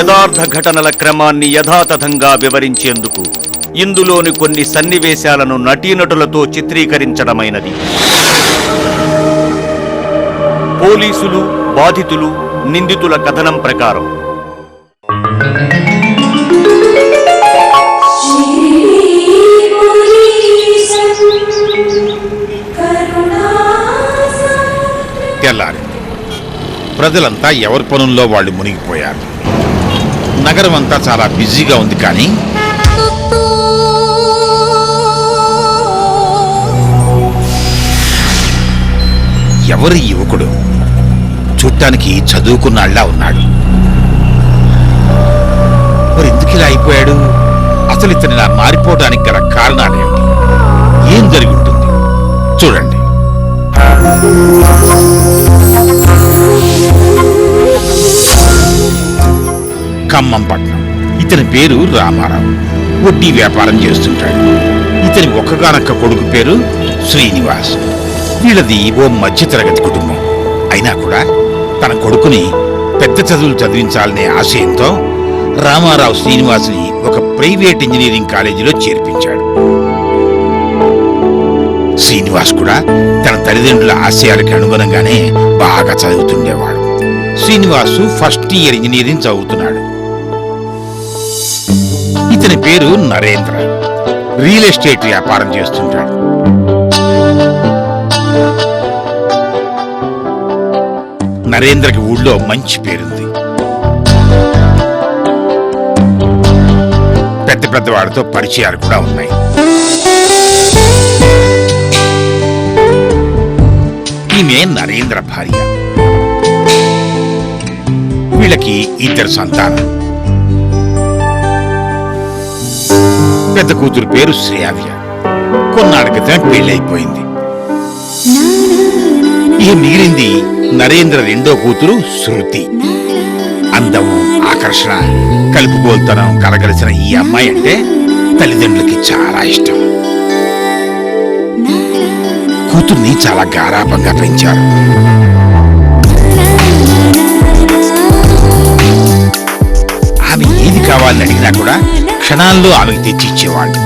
యథార్థ ఘటనల క్రమాన్ని యథాతథంగా వివరించేందుకు ఇందులోని కొన్ని సన్నివేశాలను నటీనటులతో చిత్రీకరించడమైనది. పోలీసులు, బాధితులు, నిందితుల కథనం ప్రకారం తెల్లారి ప్రజలంతా ఎవరి పనుల్లో వాళ్ళు మునిగిపోయారు. నగరం అంతా చాలా బిజీగా ఉంది. కానీ ఎవరి యువకుడు చూడటానికి చదువుకున్నాళ్లా ఉన్నాడు. మరి ఎందుకు ఇలా అయిపోయాడు? అసలు ఇతను ఇలా మారిపోవడానికి గల కారణాలేంటి? ఏం జరిగి ఉంటుంది చూడండి. ఖమ్మంపట్నం. ఇతని పేరు రామారావు. వడ్డీ వ్యాపారం చేస్తుంటాడు. ఇతని ఒక్కగానొక్క కొడుకు పేరు శ్రీనివాస్. వీళ్ళది ఓ మధ్యతరగతి కుటుంబం. అయినా కూడా తన కొడుకుని పెద్ద చదువులు చదివించాలనే ఆశయంతో రామారావు శ్రీనివాస్ని ఒక ప్రైవేట్ ఇంజనీరింగ్ కాలేజీలో చేర్పించాడు. శ్రీనివాస్ కూడా తన తల్లిదండ్రుల ఆశయాలకు అనుగుణంగానే బాగా చదువుతుండేవాడు. శ్రీనివాసు ఫస్ట్ ఇయర్ ఇంజనీరింగ్ చదువుతున్నాడు. ఇతని పేరు నరేంద్ర. రియల్ ఎస్టేట్ వ్యాపారం చేస్తుంటాడు. నరేంద్రకి ఊళ్ళో మంచి పేరుంది. పెద్ద పెద్ద వాడితో పరిచయాలు కూడా ఉన్నాయి. ఈమె నరేంద్ర భార్య. వీళ్ళకి ఇద్దరు సంతానం. పెద్ద కూతురు పేరు శ్రేయావ్య. కొన్నాళ్ళ క్రితం పెళ్ళైపోయింది. ఈ మిగిలింది నరేంద్ర రెండో కూతురు శృతి. అందం, ఆకర్షణ, కలుపుగోల్తనం కలగలిసిన ఈ అమ్మాయి అంటే తల్లిదండ్రులకి చాలా ఇష్టం. కూతుర్ని చాలా గారాబంగా పెంచారు. ఆమె ఏది కావాలని అడిగినా కూడా క్షణాల్లో ఆమెకు తెచ్చి ఇచ్చేవాళ్ళు.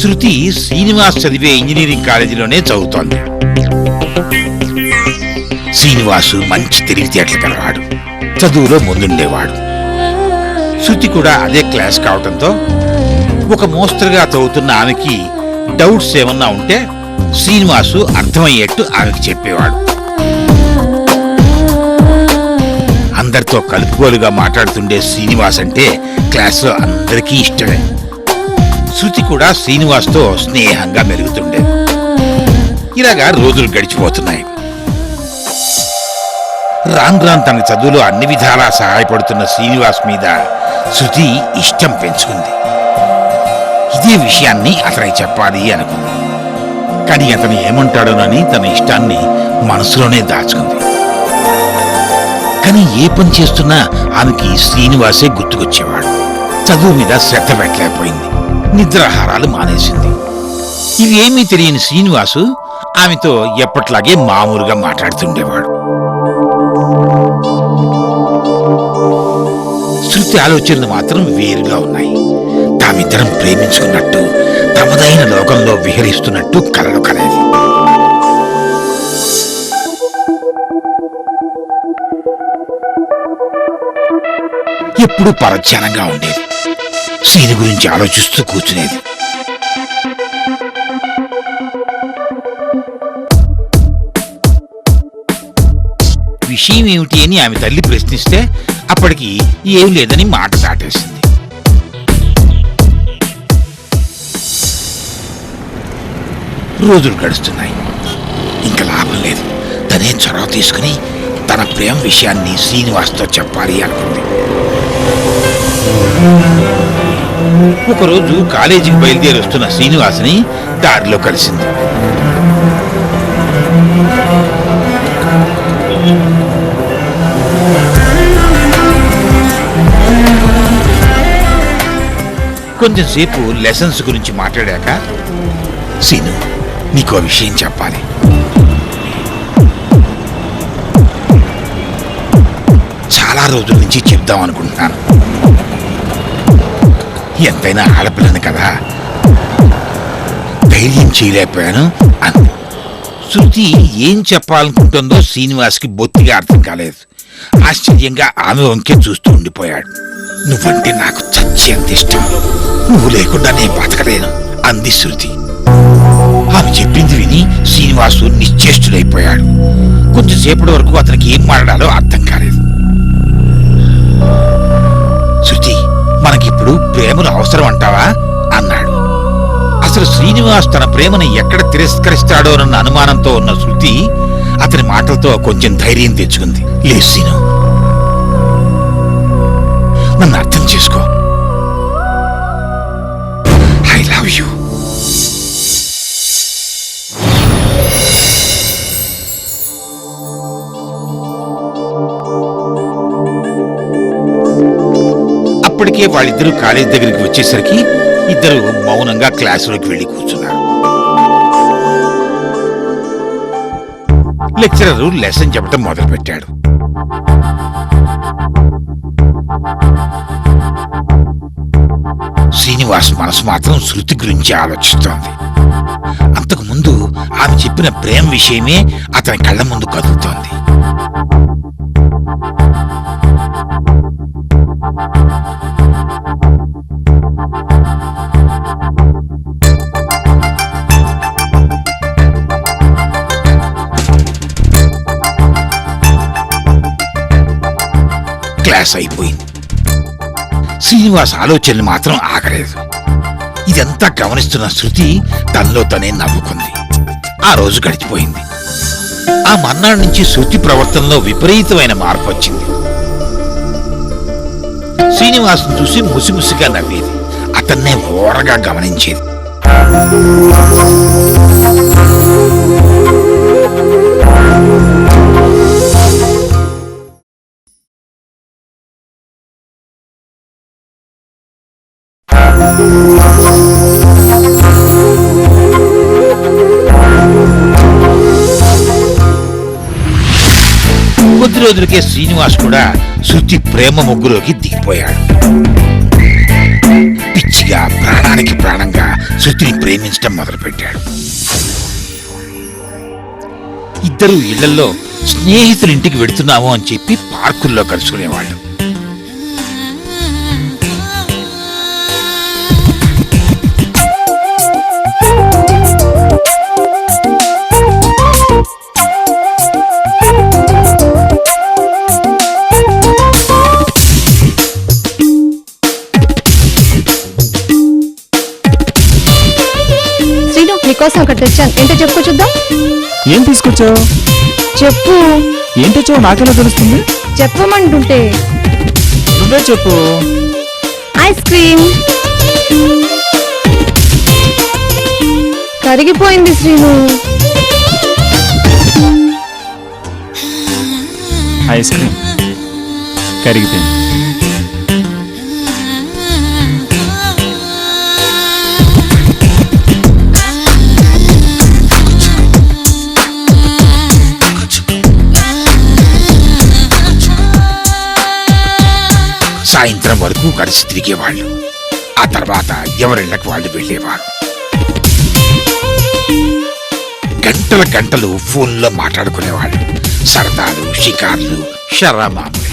శృతి శ్రీనివాస్ చదివే ఇంజనీరింగ్ కాలేజీలోనే చదువుతోంది. శ్రీనివాసు మంచి తెలివితేటలు కలవాడు. చదువులో ముందుండేవాడు. శృతి కూడా అదే క్లాస్ కావటంతో ఒక మోస్తరుగా చదువుతున్న ఆమెకి డౌట్స్ ఏమన్నా ఉంటే శ్రీనివాసు అర్థమయ్యేట్టు ఆమెకి చెప్పేవాడు. అందరితో కలుపుకోలుగా మాట్లాడుతుండే శ్రీనివాస్ అంటే క్లాసులో అందరికీ ఇష్టమే. శృతి కూడా శ్రీనివాస్తో స్నేహంగా మెలుగుతుండేది. ఇలాగా రోజులు గడిచిపోతున్నాయి. రాను రాను తన చదువులో అన్ని విధాలా సహాయపడుతున్న శ్రీనివాస్ మీద శృతి ఇష్టం పెంచుకుంది. ఇదే విషయాన్ని అతనికి చెప్పాలి అనుకుంది. కానీ అతను ఏమంటాడోనని తన ఇష్టాన్ని మనసులోనే దాచుకుంది. కానీ ఏ పని చేస్తున్నా ఆమెకి శ్రీనివాసే గుర్తుకొచ్చేవాడు. చదువు మీద శ్రద్ధ పెట్టలేకపోయింది. నిద్రాహారాలు మానేసింది. ఇవేమీ తెలియని శ్రీనివాసు ఆమెతో ఎప్పట్లాగే మామూలుగా మాట్లాడుతుండేవాడు. శృతి ఆలోచనలు మాత్రం వేరుగా ఉన్నాయి. తామిద్దరం ప్రేమించుకున్నట్టు, తమదైన లోకంలో విహరిస్తున్నట్టు కలలు కనేది. ఎప్పుడూ పరధ్యానంగా ఉండేది. శ్రీని గురించి ఆలోచిస్తూ కూర్చునేది. విషయం ఏమిటి అని ఆమె తల్లి ప్రశ్నిస్తే అప్పటికి ఏం లేదని మాట దాటేసింది. రోజులు గడుస్తున్నాయి. ఇంకా లాభం లేదు. తనే చొరవ తీసుకుని తన ప్రేమ విషయాన్ని శ్రీనివాస్తో చెప్పాలి అనుకుంది. ఒకరోజు కాలేజీకి బయలుదేరి వస్తున్న శ్రీనివాస్ని దారిలో కలిసింది. కొంచెంసేపు లెసన్స్ గురించి మాట్లాడాక, సీను నీకో విషయం చెప్పాలి. చాలా రోజుల నుంచి చెప్దాం అనుకుంటున్నాను. ఎంతైనా ఆడపిల్లని కదా, ధైర్యం చేయలేకపోయాను అని. శృతి ఏం చెప్పాలనుకుంటుందో శ్రీనివాస్కి బొత్తిగా అర్థం కాలేదు. ఆశ్చర్యంగా ఆమె వంకే చూస్తూ ఉండిపోయాడు. నువ్వంటే నాకు చచ్చేంత ఇష్టం, నువ్వు లేకుండా నేను బతకలేను అంది శృతి. ఆమె చెప్పింది విని శ్రీనివాసు నిశ్చేష్టుడైపోయాడు. కొంచెంసేపటి వరకు అతనికి ఏం మాట్లాడాలో అర్థం కాలేదు. శృతి, మనకిప్పుడు ప్రేమలు అవసరం అంటావా అన్నాడు. అసలు శ్రీనివాస్ తన ప్రేమను ఎక్కడ తిరస్కరిస్తాడోనన్న అనుమానంతో ఉన్న శృతి అతని మాటలతో కొంచెం ధైర్యం తెచ్చుకుంది. లేదు శ్రీను, నన్ను అర్థం చేసుకో, ఐ లవ్ యూ. అప్పటికే వాళ్ళిద్దరూ కాలేజ్ దగ్గరికి వచ్చేసరికి ఇద్దరు మౌనంగా క్లాసులోకి వెళ్లి కూర్చున్నారు. లెక్చరరు లెసన్ చెప్పడం మొదలుపెట్టాడు. శ్రీనివాస్ మనసు మాత్రం శృతి గురించి ఆలోచిస్తోంది. అంతకుముందు ఆమె చెప్పిన ప్రేమ విషయమే అతని కళ్ళ ముందు కదులుతోంది. క్లాస్ అయిపోయింది. శ్రీనివాస్ ఆలోచనలు మాత్రం ఆగలేదు. ఇదంతా గమనిస్తున్న శృతి తనలో తనే నవ్వుకుంది. ఆ రోజు గడిచిపోయింది. ఆ మర్నాడు నుంచి శృతి ప్రవర్తనలో విపరీతమైన మార్పు వచ్చింది. శ్రీనివాస్ను చూసి ముసిముసిగా నవ్వేది, అతన్నే ఓరగా గమనించేది. కొద్ది రోజులకే శ్రీనివాస్ కూడా శృతి ప్రేమ ముగ్గులోకి దిగిపోయాడు. పిచ్చిగా ప్రాణానికి ప్రాణంగా శృతిని ప్రేమించడం మొదలుపెట్టాడు. ఇద్దరు ఇళ్లలో స్నేహితులింటికి వెడుతున్నాము అని చెప్పి పార్కుల్లో కలుసుకునేవాళ్ళు. కోసం అక్కడ తెచ్చాను. ఏంటో చెప్పుకో చూద్దాం. ఏం తీసుకొచ్చావు? చెప్పు. ఏం తెచ్చావు నాకెలా తెలుస్తుంది? చెప్పమంటుంటే. నువ్వే చెప్పు. Ice cream. కరిగిపోయింది శ్రీను. ఐస్ క్రీమ్ కరిగిపోయింది. సాయంత్రం వరకు కలిసి తిరిగేవాళ్ళు. ఆ తర్వాత ఎవరిళ్ళకి వాళ్ళు వెళ్ళేవారు. గంటల గంటలు ఫోన్లో మాట్లాడుకునేవాళ్ళు. సరదాలు, షికార్లు, షరామాములు.